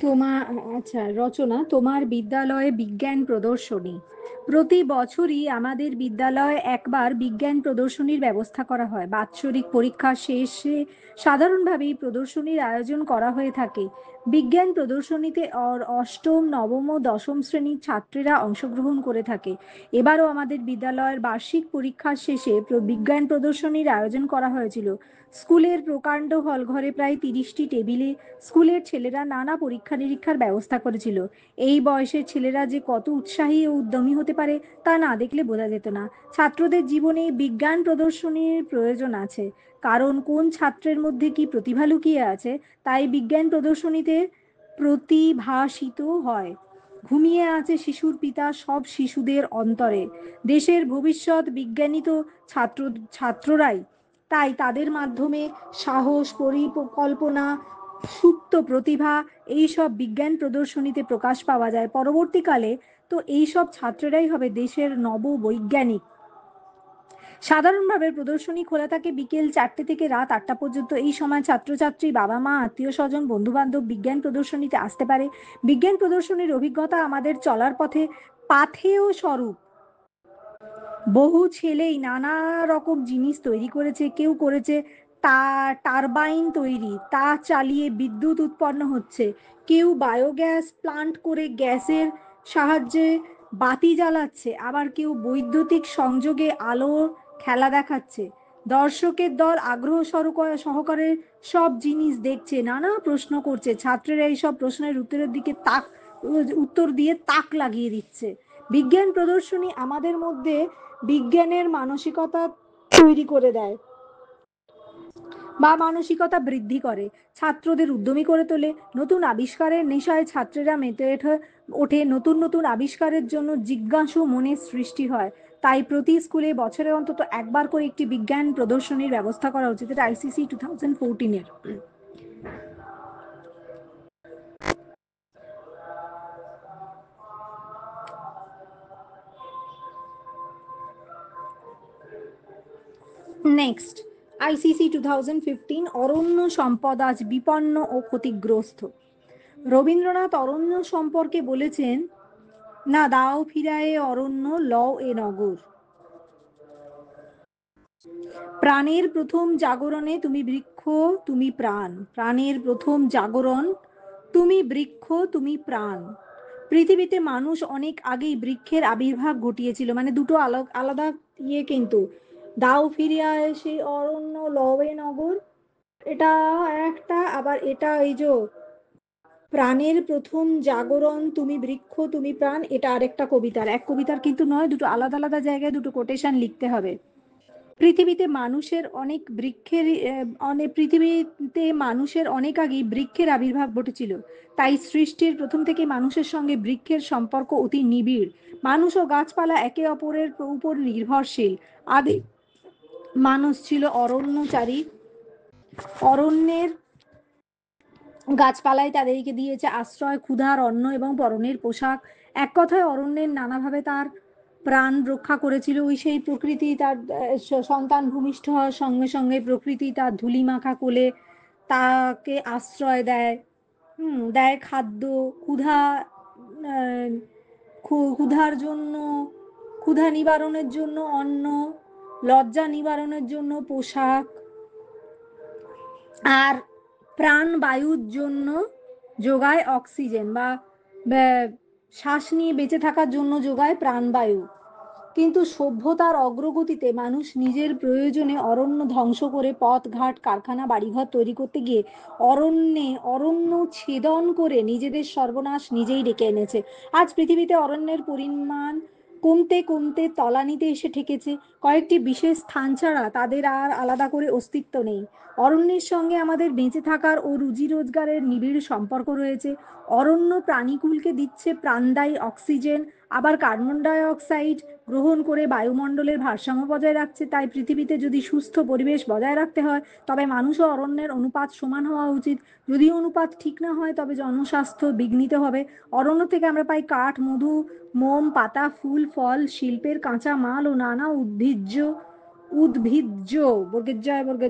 তোমার আচ্ছা, রচনা তোমার বিদ্যালয়ে বিজ্ঞান প্রদর্শনী। প্রতি বছরই আমাদের বিদ্যালয়ে একবার বিজ্ঞান প্রদর্শনীর ব্যবস্থা করা হয়। বাৎসরিক পরীক্ষা শেষে সাধারণভাবে এই প্রদর্শনীর আয়োজন করা হয়ে থাকে। বিজ্ঞান প্রদর্শনীতে অষ্টম, নবম ও দশম শ্রেণীর ছাত্রীরা অংশগ্রহণ করে থাকে। এবারও আমাদের বিদ্যালয়ের বার্ষিক পরীক্ষার শেষে বিজ্ঞান প্রদর্শনীর আয়োজন করা হয়েছিল। স্কুলের প্রকাণ্ড হলঘরে প্রায় 30টি টেবিলে স্কুলের ছেলেরা নানা পরীক্ষা নিরীক্ষার ব্যবস্থা করেছিল। এই বয়সের ছেলেরা যে কত উৎসাহী ও উদ্যমী হতে পারে তা না দেখলে বোঝা যেত না। ছাত্রদের জীবনে বিজ্ঞান প্রদর্শনীর প্রয়োজন আছে, কারণ কোন ছাত্রের মধ্যে কি প্রতিভা লুকিয়ে আছে তাই বিজ্ঞান প্রদর্শনীতে প্রতিভাসিত হয়। ঘুমিয়ে আছে শিশুর পিতা সব শিশুদের অন্তরে। দেশের ভবিষ্যৎ বিজ্ঞানী তো ছাত্ররাই। তাই তাদের মাধ্যমে সাহস, পরিকল্পনা, সুপ্ত প্রতিভা এইসব বিজ্ঞান প্রদর্শনীতে প্রকাশ পাওয়া যায়। পরবর্তীকালে তো এইসব ছাত্ররাই হবে দেশের নববৈজ্ঞানিক। সাধারণভাবে প্রদর্শনী খোলা থাকে বিকেল 4টে থেকে রাত 8টা পর্যন্ত। এই সময় ছাত্রছাত্রী, বাবা মা, আত্মীয় স্বজন, বন্ধু বান্ধব বিজ্ঞান প্রদর্শনীতে আসতে পারে। বিজ্ঞান প্রদর্শনীর অভিজ্ঞতা আমাদের চলার পথে পাথেয় স্বরূপ। বহু ছেলেই নানা রকম জিনিস তৈরি করেছে। কেউ করেছে টারবাইন তৈরি, তা চালিয়ে বিদ্যুৎ উৎপন্ন হচ্ছে। কেউ বায়োগ্যাস প্লান্ট করে গ্যাসের সাহায্যে বাতি জ্বালাচ্ছে। আবার কেউ বৈদ্যুতিক সংযোগে আলোর খেলা দেখাচ্ছে। দর্শকের দল আগ্রহ সহকারে সব জিনিস দেখছে, নানা প্রশ্ন করছে। ছাত্রেরা এইসব প্রশ্নের উত্তর দিয়ে তাক লাগিয়ে দিচ্ছে। বিজ্ঞান প্রদর্শনী আমাদের মধ্যে বিজ্ঞানের মানসিকতা তৈরি করে দেয় বা মানসিকতা বৃদ্ধি করে, ছাত্রদের উদ্যমী করে তোলে। নতুন আবিষ্কারের নেশায় ছাত্রেরা মেতে ওঠে। নতুন নতুন আবিষ্কারের জন্য জিজ্ঞাসু মনের সৃষ্টি হয়। তাই প্রতি স্কুলে বছরে অন্তত একবার করে একটি বিজ্ঞান প্রদর্শনীর ব্যবস্থা করা উচিত। এটা আইসিসি 2014-এর। নেক্সট, আইসিসি 2015, অরণ্য সম্পদ আজ বিপন্ন ও ক্ষতিগ্রস্ত। রবীন্দ্রনাথ অরণ্য সম্পর্কে বলেছেন, না দাও ফিরায়ে অরণ্য, লও এ নগর। প্রাণের প্রথম জাগরণে তুমি বৃক্ষ, তুমি প্রাণ। প্রাণের প্রথম জাগরণ, তুমি বৃক্ষ, তুমি প্রাণ। পৃথিবীতে মানুষ অনেক আগেই বৃক্ষের আবির্ভাব ঘটিয়েছিল। মানে দুটো আলাদা কিন্তু দাও ফিরিয়া সেই অরণ্য, লবে নগর, এটা একটা। আবার এটা এই যে প্রাণের প্রথম জাগরণ, তুমি বৃক্ষ, তুমি প্রাণ, এটা আরেকটা কবিতার। এক কবিতার কিন্তু নয়, দুটো আলাদা আলাদা জায়গায় দুটো কোটেশন লিখতে হবে। পৃথিবীতে মানুষের অনেক আগেই বৃক্ষের আবির্ভাব ঘটেছিল। তাই সৃষ্টির প্রথম থেকে মানুষের সঙ্গে বৃক্ষের সম্পর্ক অতি নিবিড়। মানুষ ও গাছপালা একে অপরের উপর নির্ভরশীল। আদি মানুষ ছিল অরণ্যচারী। অরণ্যের গাছপালাই তাদেরকে দিয়েছে আশ্রয়, ক্ষুধার অন্ন এবং পরনের পোশাক। এক কথায় অরণ্যের নানাভাবে তার প্রাণ রক্ষা করেছিল। ওই সেই প্রকৃতি তার সন্তান ভূমিষ্ঠ হওয়ার সঙ্গে সঙ্গে প্রকৃতি তার ধুলিমাখা কোলে তাকে আশ্রয় দেয়, দেয় খাদ্য। ক্ষুধা আহ, ক্ষুধার জন্য, ক্ষুধা নিবারণের জন্য অন্ন, লজ্জা নিবারণের জন্য পোশাক, আর প্রাণ বায়ুর জন্য যোগায় অক্সিজেন বা শ্বাস নিয়ে বেঁচে থাকার জন্য যোগায় প্রাণবায়ু। কিন্তু সভ্যতার অগ্রগতিতে মানুষ নিজের প্রয়োজনে অরণ্য ধ্বংস করে পথঘাট, কারখানা, বাড়িঘর তৈরি করতে গিয়ে অরণ্য ছেদন করে নিজেদের সর্বনাশ নিজেই ডেকে এনেছে। আজ পৃথিবীতে অরণ্যের পরিমাণ কমতে কমতে তলানিতে এসে ঠেকেছে। কয়েকটি বিশেষ স্থান ছাড়া তাদের আর আলাদা করে অস্তিত্ব নেই। অরণ্যের সঙ্গে আমাদের বেঁচে থাকার ও রুজি রোজগারের নিবিড় সম্পর্ক রয়েছে। অরণ্য প্রাণীকুলকে দিচ্ছে প্রাণদায়ী অক্সিজেন, আবার কার্বন ডাই অক্সাইড গ্রহণ করে বায়ুমণ্ডলের ভারসাম্য বজায় রাখছে। তাই পৃথিবীতে যদি সুস্থ পরিবেশ বজায় রাখতে হয় তবে মানুষ ও অরণ্যের অনুপাত সমান হওয়া উচিত। যদি অনুপাত ঠিক না হয় তবে জনস্বাস্থ্য বিঘ্নিত হবে। অরণ্য থেকে আমরা পাই কাঠ, মধু, মোম, পাতা, ফুল, ফল, শিল্পের কাঁচা মাল ও নানা উদ্ভিজ্জ বর্গের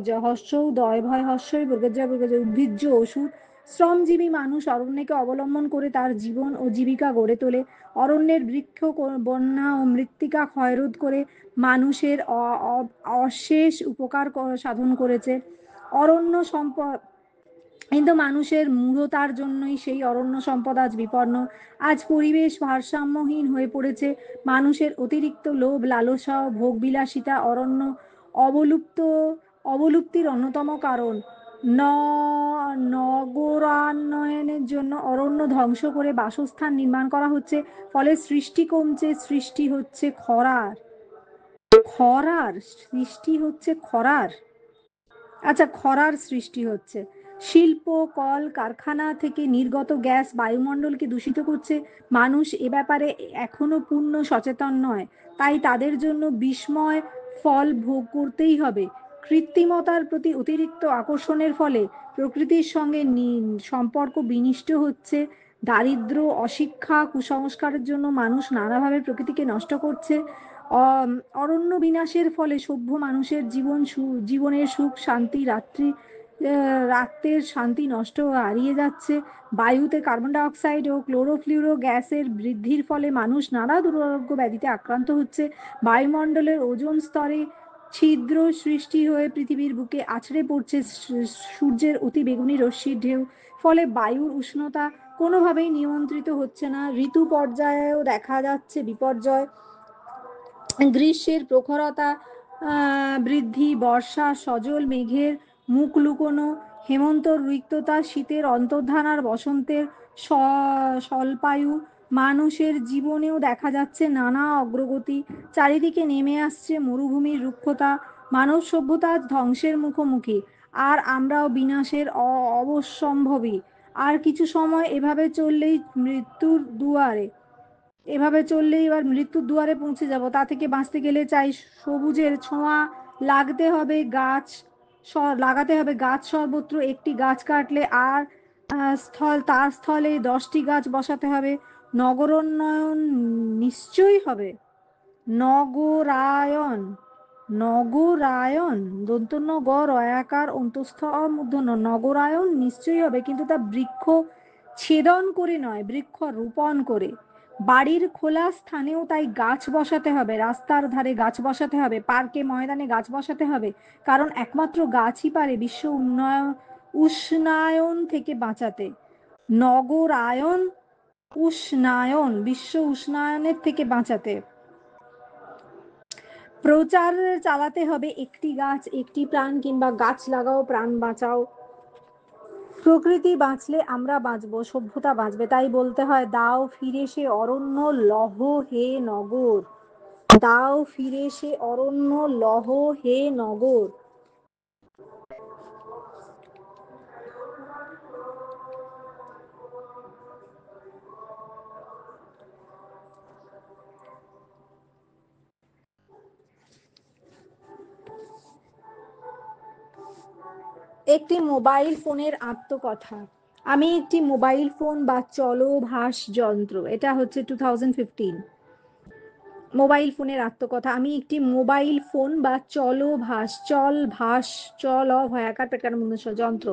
জয় হর্ষ দয় ভয় হর্ষই বর্গের জয় উদ্ভিজ্জ ওষুধ শ্রমজীবী মানুষ অরণ্যকে অবলম্বন করে তার জীবন ও জীবিকা গড়ে তোলে। অরণ্যের বৃক্ষ বন্যা ও মৃত্তিকা ক্ষয়রোধ করে মানুষের অশেষ উপকার সাধন করেছে। অরণ্য সম্পদ, কিন্তু মানুষের মূঢ়তার জন্যই সেই অরণ্য সম্পদ আজ বিপন্ন। আজ পরিবেশ ভারসাম্যহীন হয়ে পড়েছে। মানুষের অতিরিক্ত লোভ, লালসা ও ভোগবিলাসিতা অরণ্য অবলুপ্ত অবলুপ্তির অন্যতম কারণ। নগরায়নের জন্য অরণ্য ধ্বংস করে বাসস্থান নির্মাণ করা হচ্ছে, ফলে সৃষ্টি কমছে, সৃষ্টি হচ্ছে খরার। সৃষ্টি হচ্ছে খরার। আচ্ছা, খরার সৃষ্টি হচ্ছে। শিল্প, কল কারখানা থেকে নির্গত গ্যাস বায়ুমণ্ডলকে দূষিত করছে। মানুষ এ ব্যাপারে এখনো পূর্ণ সচেতন নয়, তাই তাদের জন্য বিস্ময় ফল ভোগ করতেই হবে। কৃত্রিমতার প্রতি অতিরিক্ত আকর্ষণের ফলে প্রকৃতির সঙ্গে সম্পর্ক বিনষ্ট হচ্ছে। দারিদ্র্য, অশিক্ষা, কুসংস্কারের জন্য মানুষ নানাভাবে প্রকৃতিকে নষ্ট করছে। অরণ্য বিনাশের ফলে সভ্য মানুষের জীবনের সুখ শান্তি রাত্রের শান্তি নষ্ট হারিয়ে যাচ্ছে। বায়ুতে কার্বন ডাই অক্সাইড ও ক্লোরোফ্লুরো গ্যাসের বৃদ্ধির ফলে মানুষ নানা দুরারোগ্য ব্যাধিতে আক্রান্ত হচ্ছে। বায়ুমণ্ডলের ওজোন স্তরে ছিদ্র সৃষ্টি হয়ে পৃথিবীর বুকে আছড়ে পড়ছে সূর্যের অতি বেগুনি রশ্মির ঢেউ। ফলে বায়ুর উষ্ণতা কোনোভাবেই নিয়ন্ত্রিত হচ্ছে না। ঋতু পর্যায়েও দেখা যাচ্ছে বিপর্যয়। গ্রীষ্মের প্রখরতা বৃদ্ধি, বর্ষা সজল মেঘের মুখ লুকোনো, হেমন্তর রিক্ততা, শীতের অন্তর্ধান আর বসন্তের স্বল্পায়ু। মানুষের জীবনেও দেখা যাচ্ছে নানা অগ্রগতি। চারিদিকে নেমে আসছে মরুভূমির রুক্ষতা। মানব সভ্যতা ধ্বংসের মুখোমুখি, আর আমরাও বিনাশের অবশ্যম্ভাবী। আর কিছু সময় এভাবে চললেই মৃত্যুর দুয়ারে এভাবে চললেই এবার মৃত্যুর দুয়ারে পৌঁছে যাব। তা থেকে বাঁচতে গেলে চাই সবুজের ছোঁয়া, লাগতে হবে গাছ লাগাতে হবে গাছ সর্বত্র। একটি গাছ কাটলে আর তার স্থলে 10টি গাছ বসাতে হবে। নগরোন্নয়ন নিশ্চয়ই হবে। নগরায়ন, নগরায়ন, দন্তন্য গ রয়াকার অন্তস্থ মূর্ধন্য, নগরায়ন নিশ্চয়ই হবে, কিন্তু তা বৃক্ষ ছেদন করে নয়, বৃক্ষ রোপণ করে। বাড়ির খোলা স্থানেও তাই গাছ বসাতে হবে, রাস্তার ধারে গাছ বসাতে হবে, পার্কে ময়দানে গাছ বসাতে হবে, কারণ একমাত্র গাছই পারে বিশ্ব উষ্ণায়ন থেকে বাঁচাতে। নগরায়ন, উষ্ণায়ন, বিশ্ব উষ্ণায়নের থেকে বাঁচাতে। প্রচার চালাতে হবে একটি গাছ একটি প্রাণ, কিংবা গাছ লাগাও প্রাণ বাঁচাও। প্রকৃতি বাঁচলে আমরা বাঁচবো, সভ্যতা বাঁচবে। তাই বলতে হয়, দাও ফিরে সে অরণ্য লহ হে নগর। দাও ফিরে সে অরণ্য লহ হে নগর। একটি মোবাইল ফোনের আত্মকথা। আমি একটি মোবাইল ফোন বা চলভাস যন্ত্র। এটা হচ্ছে 2015 মোবাইল ফোনের আত্মকথা। আমি একটি মোবাইল ফোন বা চল ভয়াকার পেকার যন্ত্র।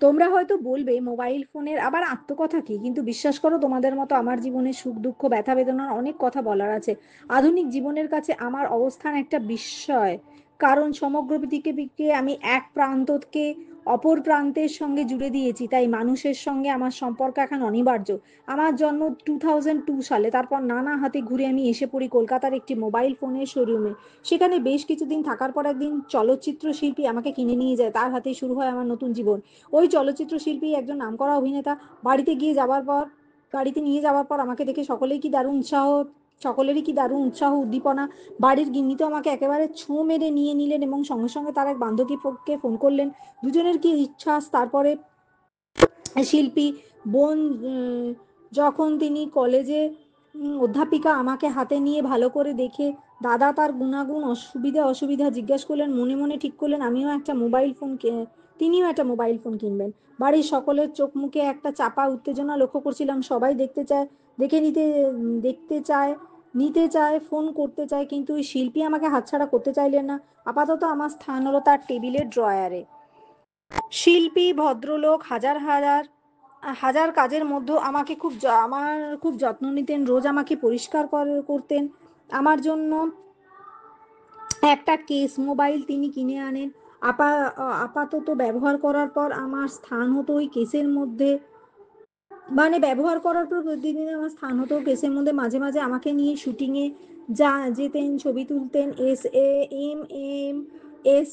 তোমরা হয়তো বলবে মোবাইল ফোনের আবার আত্মকথা কি, কিন্তু বিশ্বাস করো, তোমাদের মতো আমার জীবনে সুখ দুঃখ ব্যথা বেদনার অনেক কথা বলার আছে। আধুনিক জীবনের কাছে আমার অবস্থান একটা বিস্ময়, কারণ সমগ্র পৃথিবীকে আমি এক প্রান্তকে অপর প্রান্তের সঙ্গে জুড়ে দিয়েছি। তাই মানুষের সঙ্গে আমার সম্পর্ক এখন অনিবার্য। আমার জন্ম 2002 সালে। তারপর নানা হাতে ঘুরে আমি এসে পড়ি কলকাতার একটি মোবাইল ফোনের শোরুমে। সেখানে বেশ কিছুদিন থাকার পর একদিন চলচ্চিত্র শিল্পী আমাকে কিনে নিয়ে যায়। তার হাতে শুরু হয় আমার নতুন জীবন। ওই চলচ্চিত্র শিল্পী একজন নামকরা অভিনেতা। বাড়িতে নিয়ে যাওয়ার পর আমাকে দেখে সকলেরই কি দারুণ উৎসাহ উদ্দীপনা। বাড়ির গিন্নি তো আমাকে একেবারে ছোঁ মেরে নিয়ে নিলেন এবং সঙ্গে সঙ্গে তার এক বান্ধবীকে ফোন করলেন। দুজনের কি ইচ্ছাস। তারপরে শিল্পী বোন যখন তিনি কলেজে অধ্যাপিকা, আমাকে হাতে নিয়ে ভালো করে দেখে দাদা তার গুণাগুণ অসুবিধা জিজ্ঞেস করলেন। মনে মনে ঠিক করলেন তিনিও একটা মোবাইল ফোন কিনবেন। বাড়ির সকলের চোখ মুখে একটা চাপা উত্তেজনা লক্ষ্য করছিলাম। সবাই দেখতে চায়, নিতে চায়, ফোন করতে চায়, কিন্তু ওই শিল্পী আমাকে হাতছাড়া করতে চাইলেন না। আপাতত আমার স্থান হলো তার টেবিলের ড্রয়ারে। শিল্পী ভদ্রলোক, হাজার হাজার হাজার কাজের মধ্যেও আমাকে আমার খুব যত্ন নিতেন, রোজ আমাকে পরিষ্কার করতেন। আমার জন্য একটা কেস মোবাইল তিনি কিনে আনেন। আপাতত ব্যবহার করার পর আমার স্থান হতো ওই কেসের মধ্যে, মানে ব্যবহার করার পর প্রতিদিন আমার স্থান হতো কেসের মধ্যে। মাঝে মাঝে আমাকে নিয়ে শুটিংয়ে যেতেন, ছবি তুলতেন, S A M M S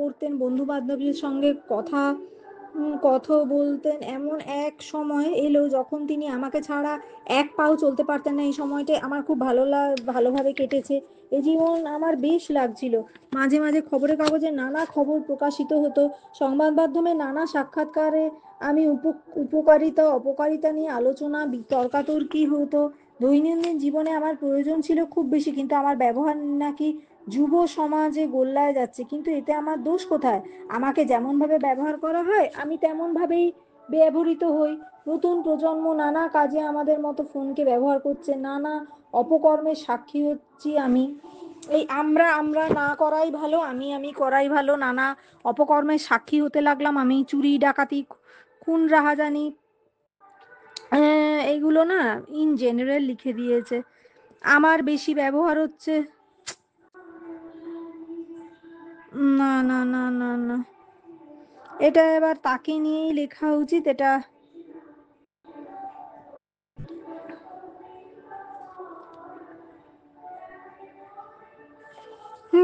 করতেন, বন্ধু বান্ধবীর সঙ্গে কথা বলতেন। এমন এক সময় এলো যখন তিনি আমাকে ছাড়া এক পাও চলতে পারতেন না। এই সময়টায় আমার খুব ভালোভাবে কেটেছে। এই জীবন আমার বেশ লাগছিল। মাঝে মাঝে খবরের কাগজে নানা খবর প্রকাশিত হতো, সংবাদ মাধ্যমে নানা সাক্ষাৎকারে আমি উপকারিতা অপকারিতা নিয়ে আলোচনা তর্কাতর্কি হতো। দৈনন্দিন জীবনে আমার প্রয়োজন ছিল খুব বেশি, কিন্তু আমার ব্যবহার নাকি যুব সমাজে গোল্লায় যাচ্ছে। কিন্তু এতে আমার দোষ কোথায়? আমাকে যেমন ভাবে ব্যবহার করা হয় আমি তেমন ভাবেই ব্যবহৃত হই। নতুন প্রজন্ম নানা কাজে আমাদের মতো ফোনকে ব্যবহার করছে, নানা অপকর্মের সাক্ষী হচ্ছি আমি। এই আমরা আমরা না করাই ভালো, আমি করাই ভালো, নানা অপকর্মের সাক্ষী হতে লাগলাম আমি। চুরি ডাকাতি খুন রাহাজানি এইগুলো না ইন জেনারেল লিখে দিয়েছে। আমার বেশি ব্যবহার হচ্ছে। না না না না না, এটা এবার তাকে নিয়েই লেখা উচিত এটা।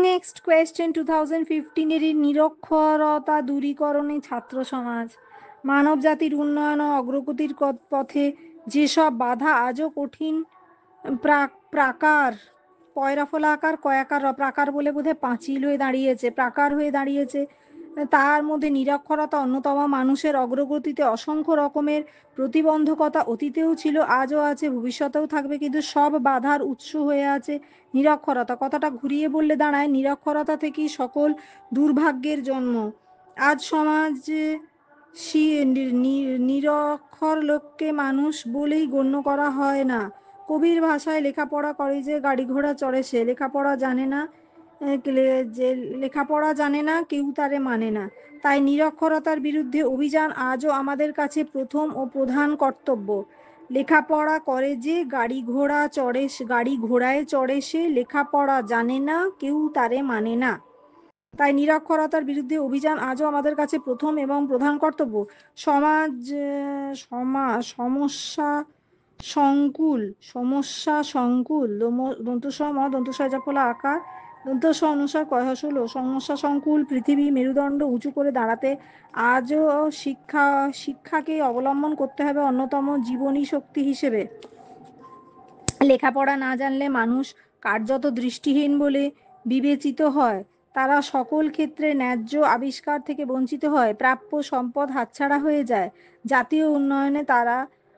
নেক্সট কোয়েশ্চেন, 2015 নিরক্ষরতা দূরীকরণে ছাত্র সমাজ। মানব জাতির উন্নয়ন ও অগ্রগতির পথে যেসব বাধা আজও কঠিন প্রাকার, পয়রা ফোলা আকার কয়াকার প্রাকার বলে বোধহয় পাঁচিল হয়ে দাঁড়িয়েছে, প্রাকার হয়ে দাঁড়িয়েছে, তার মধ্যে নিরক্ষরতা অন্যতম। মানুষের অগ্রগতিতে অসংখ্য রকমের প্রতিবন্ধকতা অতীতেও ছিল, আজও আছে, ভবিষ্যতেও থাকবে, কিন্তু সব বাধার উৎস হয়ে আছে নিরক্ষরতা। কথাটা ঘুরিয়ে বললে দাঁড়ায় নিরক্ষরতা থেকেই সকল দুর্ভাগ্যের জন্ম। আজ সমাজে নিরক্ষর লোককে মানুষ বলেই গণ্য করা হয় না। কবির ভাষায় লেখাপড়া করে যে গাড়ি ঘোড়া চড়ে সে লেখাপড়া জানে না, যে লেখাপড়া জানে না কেউ তারে মানে না। তাই নিরক্ষরতার বিরুদ্ধে অভিযান আজও আমাদের কাছে প্রথম ও প্রধান কর্তব্য। লেখাপড়া করে যে গাড়ি ঘোড়ায় চড়ে সে লেখাপড়া জানে না কেউ তারে মানে না। তাই নিরক্ষরতার বিরুদ্ধে অভিযান আজও আমাদের কাছে প্রথম এবং প্রধান কর্তব্য। সমাজ সমস্যা সংকুল দন্তসজফলা আকার দন্তস অনুসার কয়হস হলো সমস্যা সংকুল পৃথিবী মেরুদণ্ড উঁচু করে দাঁড়াতে আজও শিক্ষাকে অবলম্বন করতে হবে অন্যতম জীবনী শক্তি হিসেবে। লেখাপড়া না জানলে মানুষ কার্যত দৃষ্টিহীন বলে বিবেচিত হয়। তারা সকল ক্ষেত্রে ন্যায্য আবিষ্কার থেকে বঞ্চিত হয়, প্রাপ্য সম্পদ হাতছাড়া হয়ে যায়, জাতীয় উন্নয়নে তারা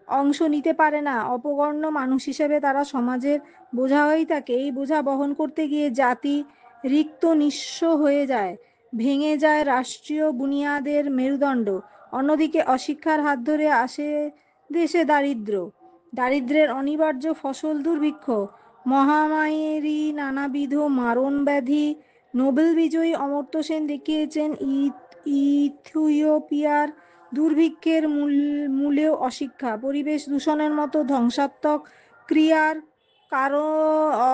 অংশ নিতে পারে না। অপগণ্য মানুষ হিসেবে তারা সমাজের বোঝা হয়েই থাকে। এই বোঝা বহন করতে গিয়ে জাতি রিক্ত নিঃস্ব হয়ে যায়, ভেঙে যায় রাষ্ট্রীয় বুনিয়াদের মেরুদণ্ড। অন্যদিকে অশিক্ষার হাত ধরে আসে দেশে দারিদ্র্যের অনিবার্য ফসল দুর্ভিক্ষ, মহামারী, নানাবিধ মারণ ব্যাধি। নোবেল বিজয়ী অমর্ত্য সেন দেখিয়েছেন ইথিওপিয়ার দুর্ভিক্ষের মূলেও অশিক্ষা, পরিবেশ দূষণের মতো ধ্বংসাত্মক ক্রিয়ার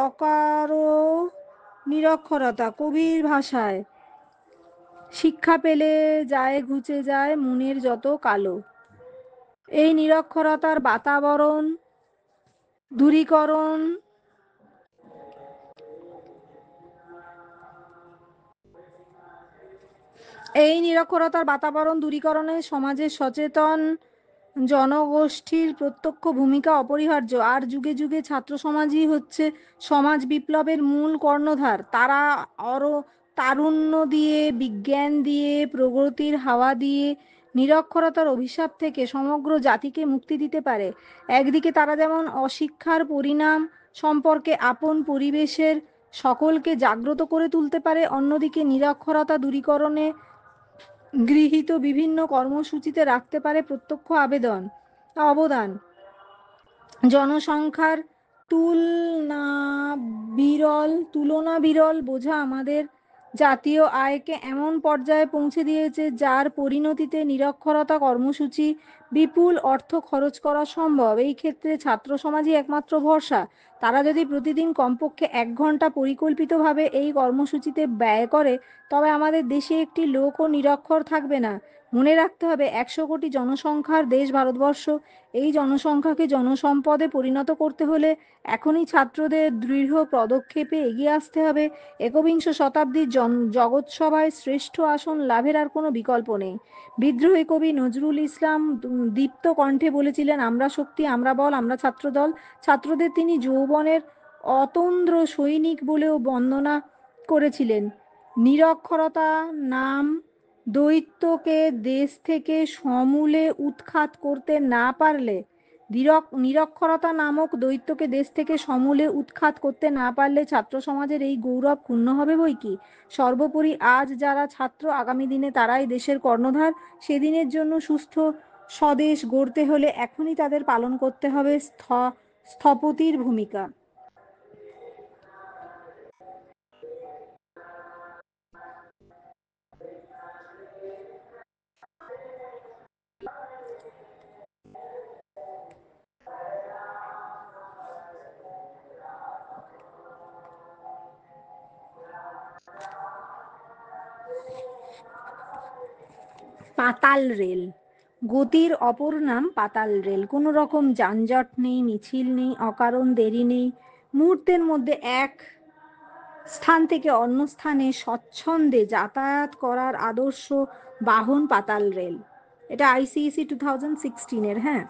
অকারও নিরক্ষরতা। কবির ভাষায় শিক্ষা পেলে যায় ঘুচে যায় মনের যত কালো। এই নিরক্ষরতার বাতাবরণ দূরীকরণ দূরীকরণে সমাজের সচেতন জনগোষ্ঠীর প্রত্যক্ষ ভূমিকা অপরিহার্য। আর যুগে যুগে ছাত্র সমাজই হচ্ছে সমাজ বিপ্লবের মূল কর্ণধার। তারা তারুণ্য দিয়ে, বিজ্ঞান দিয়ে, প্রগতির হাওয়া দিয়ে নিরক্ষরতার অভিশাপ থেকে সমগ্র জাতিকে মুক্তি দিতে পারে। একদিকে তারা যেমন অশিক্ষার পরিণাম সম্পর্কে আপন পরিবেশের সকলকে জাগ্রত করে তুলতে পারে, অন্যদিকে নিরক্ষরতা দূরীকরণে গৃহীত বিভিন্ন কর্মসূচিতে রাখতে পারে প্রত্যক্ষ অবদান। জনসংখ্যার তুলনা বিরল বোঝা আমাদের জাতীয় আয়কে এমন পর্যায়ে পৌঁছে দিয়েছে যার পরিণতিতে নিরক্ষরতা কর্মসূচি বিপুল অর্থ খরচ করা সম্ভব। এই ক্ষেত্রে ছাত্র সমাজই একমাত্র ভরসা। তারা যদি প্রতিদিন কমপক্ষে 1 ঘন্টা পরিকল্পিতভাবে এই কর্মসূচিতে ব্যয় করে, তবে আমাদের দেশে একটি লোকও নিরক্ষর থাকবে না। মনে রাখতে হবে, 100 কোটি জনসংখ্যার দেশ ভারতবর্ষ। এই জনসংখ্যাকে জনসম্পদে পরিণত করতে হলে এখনই ছাত্রদের দৃঢ় পদক্ষেপে এগিয়ে আসতে হবে। একবিংশ শতাব্দীর জগৎসভায় শ্রেষ্ঠ আসন লাভের আর কোনো বিকল্প নেই। বিদ্রোহী কবি নজরুল ইসলাম দীপ্ত কণ্ঠে বলেছিলেন, আমরা শক্তি, আমরা বল, আমরা ছাত্রদল। ছাত্রদের তিনি যৌবনের অতন্দ্র সৈনিক বলেও বন্দনা করেছিলেন। নিরক্ষরতা নাম দৈত্যকে দেশ থেকে সমূলে উৎখাত করতে না পারলে নিরক্ষরতা নামক দৈত্যকে দেশ থেকে সমূলে উৎখাত করতে না পারলে ছাত্র সমাজের এই গৌরব ক্ষুণ্ণ হবে বই কি। সর্বোপরি আজ যারা ছাত্র, আগামী দিনে তারাই দেশের কর্ণধার। সেদিনের জন্য সুস্থ স্বদেশ গড়তে হলে এখনই তাদের পালন করতে হবে স্থপতির ভূমিকা। পাতাল রেল। গতির অপর নাম পাতাল রেল। কোনো রকম যানজট নেই, মিছিল নেই, অকারণ দেরি নেই। মুহূর্তের মধ্যে এক স্থান থেকে অন্য স্থানে স্বচ্ছন্দে যাতায়াত করার আদর্শ বাহন পাতাল রেল। এটা ICSE 2016-এর। হ্যাঁ,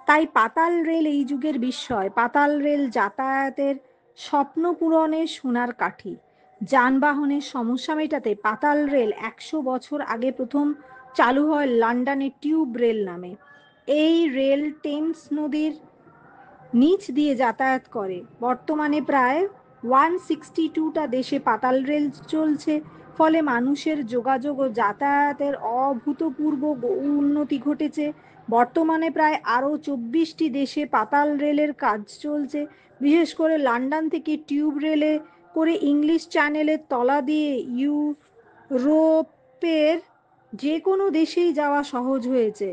তাই পাতাল রেল এই যুগের বিস্ময়। পাতাল রেল যাতায়াতের স্বপ্ন পূরণের সোনার কাঠি। যানবাহনের সমস্যা মেটাতে পাতাল রেল 100 বছর আগে প্রথম চালু হয় লন্ডনে টিউব রেল নামে। এই রেল টেমস নদীর নিচ দিয়ে যাতায়াত করে। বর্তমানে প্রায় 162টা দেশে পাতাল রেল চলছে। ফলে মানুষের যোগাযোগ ও যাতায়াতের অভূতপূর্ব উন্নতি ঘটেছে। বর্তমানে প্রায় আরও 24টি দেশে পাতাল রেলের কাজ চলছে। বিশেষ করে লন্ডন থেকে টিউব রেলে করে ইংলিশ চ্যানেলের তলা দিয়ে ইউরোপের যে কোনো দেশেই যাওয়া সহজ হয়েছে।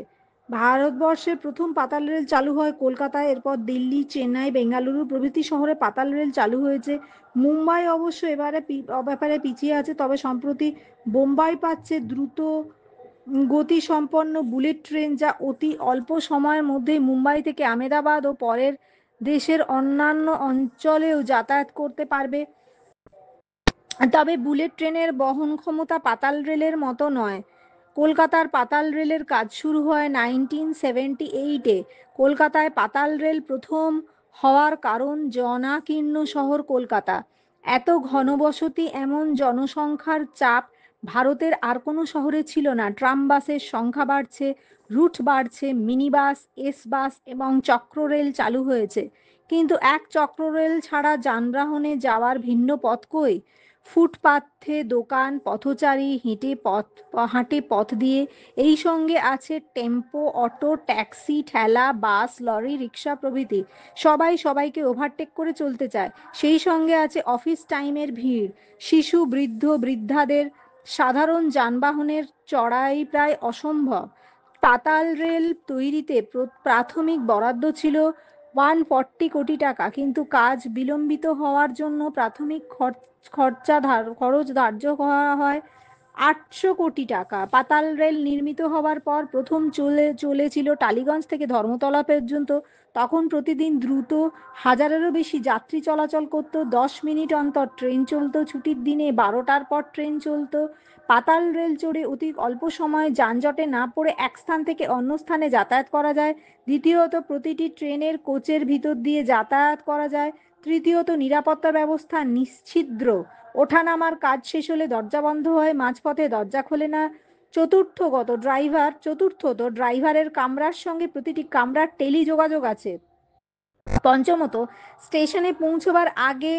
ভারতবর্ষের প্রথম পাতাল রেল চালু হয় কলকাতায়, এরপর দিল্লি, চেন্নাই, বেঙ্গালুরু প্রভৃতি শহরে পাতাল রেল চালু হয়েছে। মুম্বাই অবশ্য ব্যাপারে পিছিয়ে আছে, তবে সম্প্রতি বোম্বাই পাচ্ছে দ্রুত গতিসম্পন্ন বুলেট ট্রেন, যা অতি অল্প সময়ের মধ্যেই মুম্বাই থেকে আহমেদাবাদ ও পরের দেশের অন্যান্য অঞ্চলেও যাতায়াত করতে পারবে। তবে বুলেট ট্রেনের বহন ক্ষমতা পাতাল রেলের মতো নয়। কলকাতার পাতাল রেলের কাজ শুরু হয় 1978-এ। কলকাতায় পাতাল রেল প্রথম হওয়ার কারণ জনাকীর্ণ শহর কলকাতা। এত ঘনবসতি, এমন জনসংখ্যার চাপ ভারতের আর কোনো শহরে ছিল না। ট্রাম বাসের সংখ্যা বাড়ছে, রুট বাড়ছে, মিনি বাস, এস বাস এবং চক্র রেল চালু হয়েছে। কিন্তু এক চক্র রেল ছাড়া যানবাহনে যাওয়ার ভিন্ন পথ কই? ফুটপাথে দোকান, পথচারী হাঁটে পথ দিয়ে। এই সঙ্গে আছে টেম্পো, অটো, ট্যাক্সি, ঠেলা, বাস, লরি, রিক্সা প্রভৃতি। সবাই সবাইকে ওভারটেক করে চলতে চায়। সেই সঙ্গে আছে অফিস টাইমের ভিড়। শিশু, বৃদ্ধ, বৃদ্ধাদের সাধারণ যানবাহনের চড়াই প্রায় অসম্ভব। পাতাল রেল তৈরিতে প্রাথমিক বরাদ্দ ছিল 140 কোটি টাকা, কিন্তু কাজ বিলম্বিত হওয়ার জন্য প্রাথমিক খরচ ধার্য করা হয় 800 কোটি টাকা। পাতাল রেল নির্মিত হওয়ার পর প্রথম চলেছিল টালিগঞ্জ থেকে ধর্মতলা পর্যন্ত। তখন প্রতিদিন দ্রুত 1000-এরও বেশি যাত্রী চলাচল করত। 10 মিনিট অন্তর ট্রেন চলতো। ছুটির দিনে 12টার পর ট্রেন চলতো। পাতাল রেল চড়ে অতি অল্প সময়ে যানজটে না পড়ে এক স্থান থেকে অন্য স্থানে যাতায়াত করা যায়। দ্বিতীয়ত, প্রতিটি ট্রেনের কোচের ভিতর দিয়ে যাতায়াত করা যায়। তৃতীয়ত, নিরাপত্তা ব্যবস্থা নিশ্ছিদ্র। ওঠানামার কাজ শেষ হলে দরজা বন্ধ হয়, মাঝপথে দরজা খোলে না। চতুর্থত, ড্রাইভারের কামরার সঙ্গে প্রতিটি কামরার টেলি যোগাযোগ আছে। পঞ্চমত, স্টেশনে পৌঁছবার আগে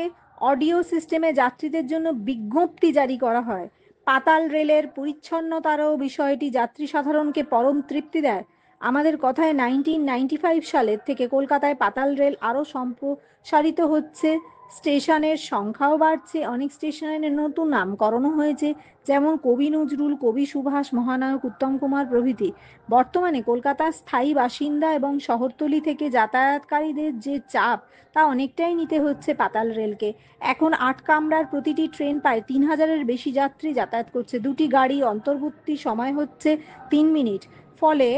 অডিও সিস্টেমে যাত্রীদের জন্য বিজ্ঞপ্তি জারি করা হয়। পাতাল রেলের পরিচ্ছন্নতারও বিষয়টি যাত্রী সাধারণকে পরম তৃপ্তি দেয়। আমাদের কথায় 1995 সালের থেকে কলকাতায় পাতাল রেল আরও সম্প্রসারিত হচ্ছে। স্টেশনের সংখ্যাও বাড়ছে, অনেক স্টেশনের নতুন নামকরণও হয়েছে, যেমন কবি নজরুল, কবি সুভাষ, মহানায়ক উত্তম কুমার প্রভৃতি। বর্তমানে কলকাতার স্থায়ী বাসিন্দা এবং শহরতলি থেকে যাতায়াতকারীদের যে চাপ তা অনেকটাই নিতে হচ্ছে পাতাল রেলকে। এখন ৮ কামরার প্রতিটি ট্রেন প্রায় ৩,০০০-এর বেশি যাত্রী যাতায়াত করছে। দুটি গাড়ি অন্তর্বর্তী সময় হচ্ছে ৩ মিনিট। ফলে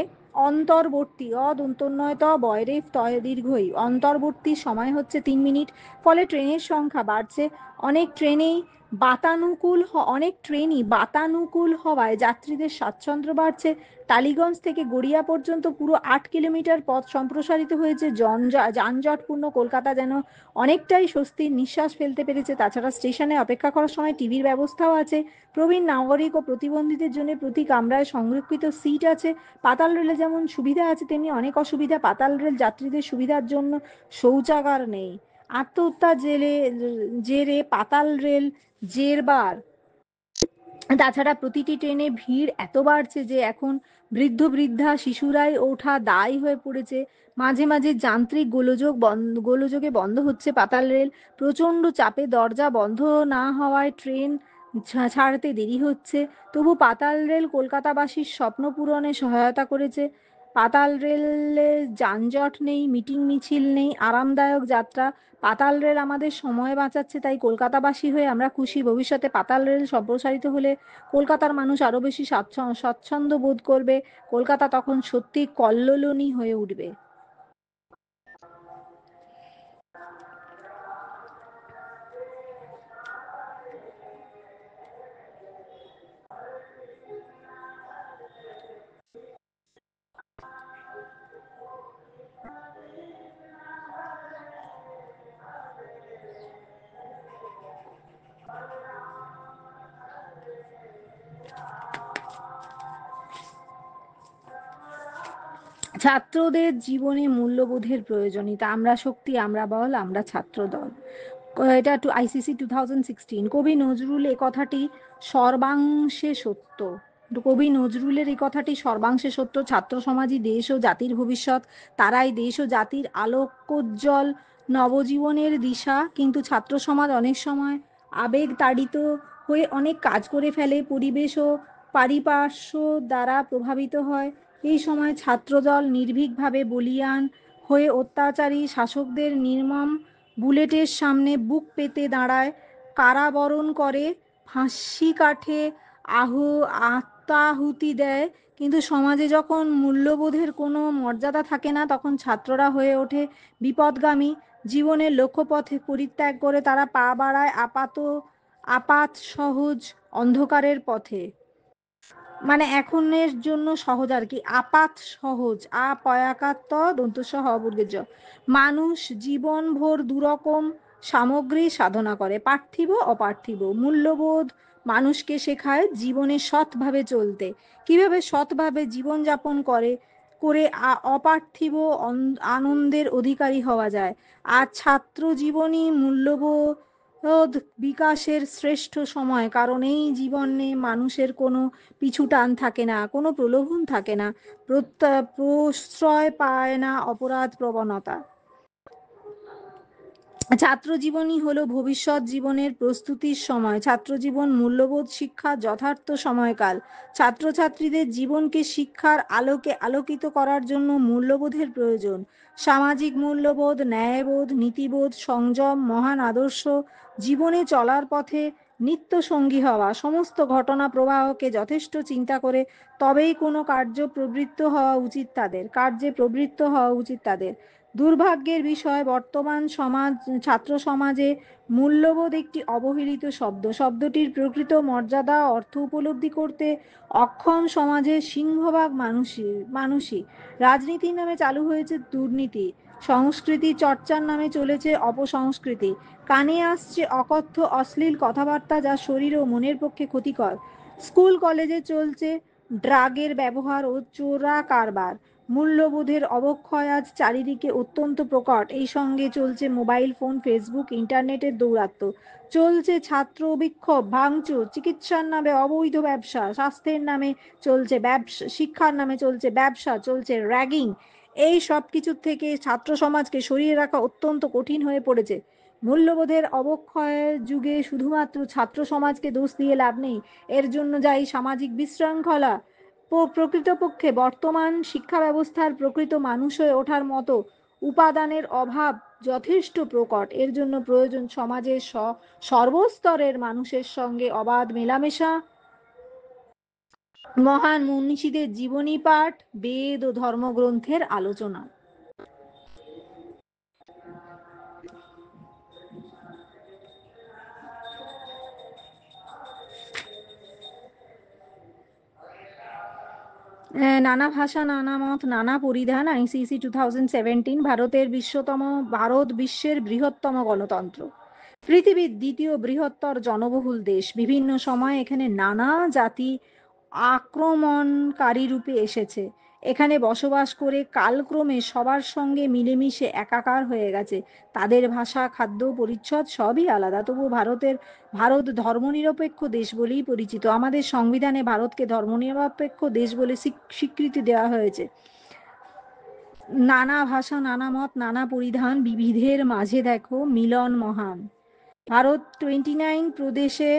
অন্তর্বর্তী অদন্তন্বয় ত বয়রে তয় দীর্ঘই অন্তর্বর্তী সময় হচ্ছে ৩ মিনিট। ফলে ট্রেনের সংখ্যা বাড়ছে। অনেক ট্রেনই বাতানুকূল হওয়ায় যাত্রীদের স্বাচ্ছন্দ্য বাড়ছে। টালিগঞ্জ থেকে গড়িয়া পর্যন্ত পুরো ৮ কিলোমিটার পথ সম্প্রসারিত হয়েছে। যানজটপূর্ণ কলকাতা যেন অনেকটাই স্বস্তির নিঃশ্বাস ফেলতে পেরেছে। তাছাড়া স্টেশনে অপেক্ষা করার সময় টিভির ব্যবস্থাও আছে। প্রবীণ নাগরিক ও প্রতিবন্ধীদের জন্য প্রতি কামরায় সংরক্ষিত সিট আছে। পাতাল রেলে যেমন সুবিধা আছে তেমনি অনেক অসুবিধা। পাতাল রেল যাত্রীদের সুবিধার জন্য শৌচাগার নেই। আত্মহত্যা জেরে পাতাল রেল জেরবার। তাছাড়া প্রতিটি ট্রেনে ভিড় এত বাড়ছে যে এখন বৃদ্ধ বৃদ্ধা শিশুরাই ওঠা দায় হয়ে পড়েছে। মাঝে মাঝে যান্ত্রিক গোলযোগে বন্ধ হচ্ছে পাতাল রেল। প্রচণ্ড চাপে দরজা বন্ধ না হওয়ায় ট্রেন ছাড়তে দেরি হচ্ছে। তবু পাতাল রেল কলকাতাবাসীর স্বপ্ন পূরণে সহায়তা করেছে। পাতাল রেলে যানজট নেই, মিটিং মিছিল নেই, আরামদায়ক যাত্রা। পাতাল রেল আমাদের সময় বাঁচাচ্ছে, তাই কলকাতাবাসী হয়ে আমরা খুশি। ভবিষ্যতে পাতাল রেল সম্প্রসারিত হলে কলকাতার মানুষ আরো বেশি স্বাচ্ছন্দ্য বোধ করবে। কলকাতা তখন সত্যি কল্লোলিনী হয়ে উঠবে। ছাত্রদের জীবনে মূল্যবোধের প্রয়োজনীয়তা। আমরা শক্তি, আমরা বল, আমরা ছাত্র দল। এটা আইসিসি 2016। কবি নজরুল এ কথাটি সর্বাংশে সত্য। কবি নজরুলের এই কথাটি সর্বাংশে সত্য। ছাত্র সমাজই দেশ ও জাতির ভবিষ্যৎ। তারাই দেশ ও জাতির আলোকোজ্জ্বল নবজীবনের দিশা। কিন্তু ছাত্র সমাজ অনেক সময় আবেগ তাড়িত হয়ে অনেক কাজ করে ফেলে, পরিবেশ ও পারিপার্শ্ব দ্বারা প্রভাবিত হয়। এই সময় ছাত্রদল নির্ভীকভাবে বলীয়ান হয়ে অত্যাচারী শাসকদের নির্মম বুলেটের সামনে বুক পেতে দাঁড়ায়, কারাবরণ করে, ফাঁসি কাঠে আত্মাহুতি দেয়। কিন্তু সমাজে যখন মূল্যবোধের কোনো মর্যাদা থাকে না, তখন ছাত্ররা হয়ে ওঠে বিপদগামী। জীবনের লক্ষ্যপথে পরিত্যাগ করে তারা পা বাড়ায় আপাত সহজ অন্ধকারের পথে। মানে এখনের জন্য সহজ আর কি, আপাত সহজ, পয়াকাত্ত দন্তস্ব হবর্গের জ। মানুষ জীবন ভোর দুরকম সামগ্রী সাধনা করে, পার্থিব অপার্থিব। মূল্যবোধ মানুষকে শেখায় জীবনে সৎভাবে চলতে, কিভাবে সৎভাবে জীবনযাপন করে অপার্থিব আনন্দের অধিকারী হওয়া যায়। আর ছাত্র জীবনই মূল্যবোধ বিকাশের শ্রেষ্ঠ সময়, কারণ এই জীবনে মানুষের কোনো পিছু টান থাকে না, কোনো প্রলোভন থাকে না, প্রশ্রয় পায় না অপরাধ প্রবণতা। ছাত্র জীবনই হলো ভবিষ্যৎ জীবনের প্রস্তুতির সময়। ছাত্র জীবন মূল্যবোধ শিক্ষা যথার্থ সময়কাল। ছাত্রছাত্রীদের জীবনকে শিক্ষার আলোকে আলোকিত করার জন্য মূল্যবোধের প্রয়োজন। সামাজিক মূল্যবোধ, ন্যায়বোধ, নীতিবোধ, সংযম, মহান আদর্শ জীবনে চলার পথে নিত্য সঙ্গী হওয়া। সমস্ত ঘটনা প্রবাহকে যথেষ্ট চিন্তা করে তবেই কোনো কার্যে প্রবৃত্ত হওয়া উচিত তাদের। দুর্ভাগ্যের বিষয়, বর্তমান ছাত্র সমাজে মূল্যবোধ একটি অবহেলিত শব্দ। শব্দটির প্রকৃত মর্যাদা অর্থ উপলব্ধি করতে অক্ষম সমাজের সিংহভাগ মানুষই। রাজনীতির নামে চালু হয়েছে দুর্নীতি, সংস্কৃতি চর্চার নামে চলেছে অপসংস্কৃতি, কানে আসছে অকথ্য অশ্লীল কথাবার্তা যা শরীর ও মনের পক্ষে ক্ষতিকর। স্কুল কলেজে চলছে ড্রাগের ব্যবহার ও চোরা কারবার। মূল্যবোধের অবক্ষয় আজ চারিদিকে অত্যন্ত প্রকট। এই সঙ্গে চলছে মোবাইল ফোন, ফেসবুক, ইন্টারনেটের দৌরাত্ম্য। চলছে ছাত্র বিক্ষোভ, ভাঙচুর, চিকিৎসার নামে অবৈধ ব্যবসা, স্বাস্থ্যের নামে চলছে ব্যবসা, শিক্ষার নামে চলছে ব্যবসা, চলছে র্যাগিং। এই সব কিছুর থেকে ছাত্র সমাজকে সরিয়ে রাখা অত্যন্ত কঠিন হয়ে পড়েছে। মূল্যবোধের অবক্ষয়ের যুগে শুধুমাত্র ছাত্র সমাজকে দোষ দিয়ে লাভ নেই, এর জন্য যাই সামাজিক বিশৃঙ্খলা। প্রকৃতপক্ষে বর্তমান শিক্ষা ব্যবস্থার প্রকৃত মানুষ হয়ে ওঠার মতো উপাদানের অভাব যথেষ্ট প্রকট। এর জন্য প্রয়োজন সমাজের সর্বস্তরের মানুষের সঙ্গে অবাধ মেলামেশা, মহান মনীষীদের জীবনী পাঠ, বেদ ও ধর্মগ্রন্থের আলোচনা। নানা ভাষা, নানা মত, নানা পরিধান, আইসিসি 2017। ভারত বিশ্বের বৃহত্তম গণতন্ত্র, পৃথিবীর দ্বিতীয় বৃহত্তর জনবহুল দেশ। বিভিন্ন সময়ে এখানে নানা জাতি আক্রমণকারী রূপে এসেছে, এখানে বসবাস করে কালক্রমে সবার সঙ্গে মিলেমিশে একাকার হয়ে গেছে। তাদের ভাষা, খাদ্য, পরিচ্ছদ সবই আলাদা, তবু ভারত ধর্মনিরপেক্ষ দেশ বলেই পরিচিত। আমাদের সংবিধানে ভারতকে ধর্মনিরপেক্ষ দেশ বলে স্বীকৃতি দেওয়া হয়েছে। নানা ভাষা, নানা মত, নানা পরিধান, বিবিধের মাঝে দেখো মিলন মহান। ভারত 29 প্রদেশে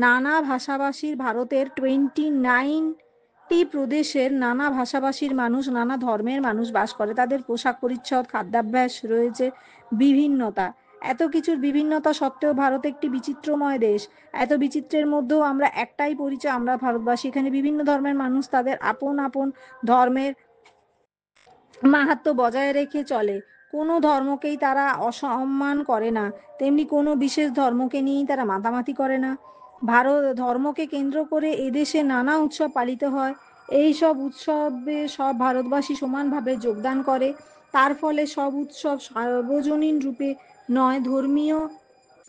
নানা ভাষাভাষীর, ভারতের 29টি প্রদেশের নানা ভাষাভাষীর মানুষ, নানা ধর্মের মানুষ বাস করে। তাদের পোশাক পরিচ্ছদ, খাদ্যাভ্যাস রয়েছে বিভিন্নতা। এত কিছুর বিভিন্নতা সত্ত্বেও ভারত একটি বিচিত্রময় দেশ। এত বিচিত্রের মধ্যেও আমরা একটাই পরিচয়, আমরা ভারতবাসী। এখানে বিভিন্ন ধর্মের মানুষ তাদের আপন আপন ধর্মের মাহাত্ম্য বজায় রেখে চলে। কোনো ধর্মকেই তারা অসম্মান করে না, তেমনি কোনো বিশেষ ধর্মকে নিয়েই তারা মাতামাতি করে না। ভারত ধর্মকে কেন্দ্র করে এদেশে নানা উৎসব পালিত হয়। এই সব উৎসবে সব ভারতবাসী সমানভাবে যোগদান করে। তার ফলে সব উৎসব সার্বজনীন রূপে নয়, ধর্মীয়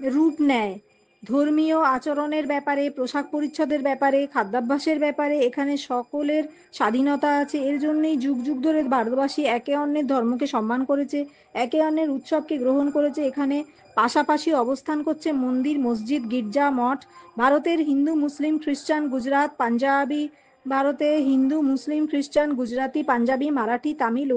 রূপ নেয়। ধর্মীয় আচরণের ব্যাপারে, পোশাক পরিচ্ছদের ব্যাপারে, খাদ্যাভ্যাসের ব্যাপারে এখানে সকলের স্বাধীনতা আছে। এর জন্যই যুগ যুগ ধরে ভারতবাসী একে অন্যের ধর্মকে সম্মান করেছে, একে অন্যের উৎসবকে গ্রহণ করেছে। এখানে পাশাপাশি অবস্থান করছে মন্দির, মসজিদ, গির্জা, মঠ। ভারতের হিন্দু, মুসলিম, খ্রিস্টান, গুজরাট, পাঞ্জাবি, ভারতে হিন্দু, মুসলিম, খ্রিস্টান, গুজরাটি, পাঞ্জাবি, মারাঠি, তামিল,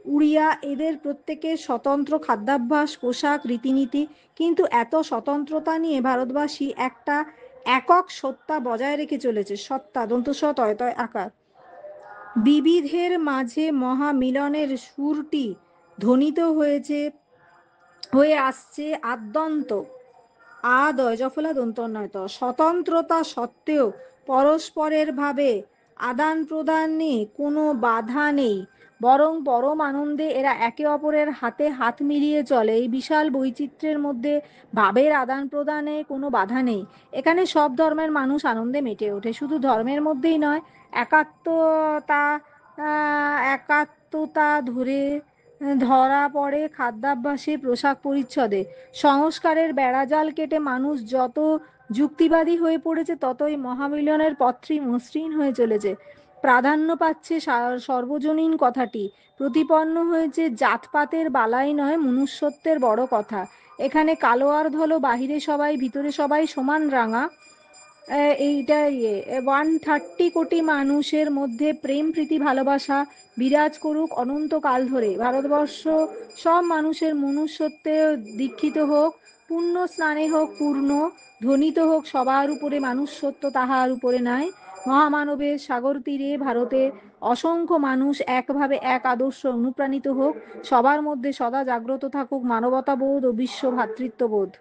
উড়িয়া এদের প্রত্যেকের স্বতন্ত্র খাদ্যাভ্যাস, পোশাক, রীতিনীতি। কিন্তু এত স্বতন্ত্রতা নিয়ে ভারতবাসী একটা একক সত্তা বজায় রেখে চলেছে। সত্তা, দন্তস তয় আকার। বিবিধের মাঝে মহামিলনের সুরটি ধ্বনিত হয়ে আসছে আদ্যন্ত আদয় জফলা দন্তন্নয়ত। স্বতন্ত্রতা সত্ত্বেও পরস্পরের ভাবে আদান প্রদানে কোনো বাধা নেই, বরং পরম আনন্দে এরা একে অপরের হাতে হাত মিলিয়ে চলে। এই বিশাল বৈচিত্র্যের মধ্যে ভাবের আদান প্রদানে কোনো বাধা নেই। এখানে সব ধর্মের মানুষ আনন্দে মেতে ওঠে। শুধু ধর্মের মধ্যেই নয়, একাত্মতা একাত্মতা ধরা পড়ে খাদ্যাভ্যাসে, পোশাক পরিচ্ছদে। সংস্কারের বেড়াজাল কেটে মানুষ যত যুক্তিবাদী হয়ে পড়েছে, ততই মহামিলনের পথটি মসৃণ হয়ে চলেছে। প্রাধান্য পাচ্ছে সর্বজনীন কথাটি, প্রতিপন্ন হয়েছে জাতপাতের বালাই নয়, মনুষ্যত্বের বড় কথা। এখানে কালো আর ধলো, বাহিরে সবাই ভিতরে সবাই সমান রাঙা। এইটা 130 কোটি মানুষের মধ্যে প্রেম, প্রীতি, ভালোবাসা বিরাজ করুক অনন্তকাল ধরে। ভারতবর্ষ সব মানুষের মনুষ্যত্বে দীক্ষিত হোক, পুণ্য স্নানে হোক পূর্ণ, ধ্বনিত হোক সবার উপরে মানুষ্যত্ব তাহার উপরে নাই। মহামানবের সাগর তীরে ভারতে অসংখ্য মানুষ একভাবে এক আদর্শ অনুপ্রাণিত হোক। সবার মধ্যে সদা জাগ্রত থাকুক মানবতাবোধ ও বিশ্ব ভ্রাতৃত্ববোধ।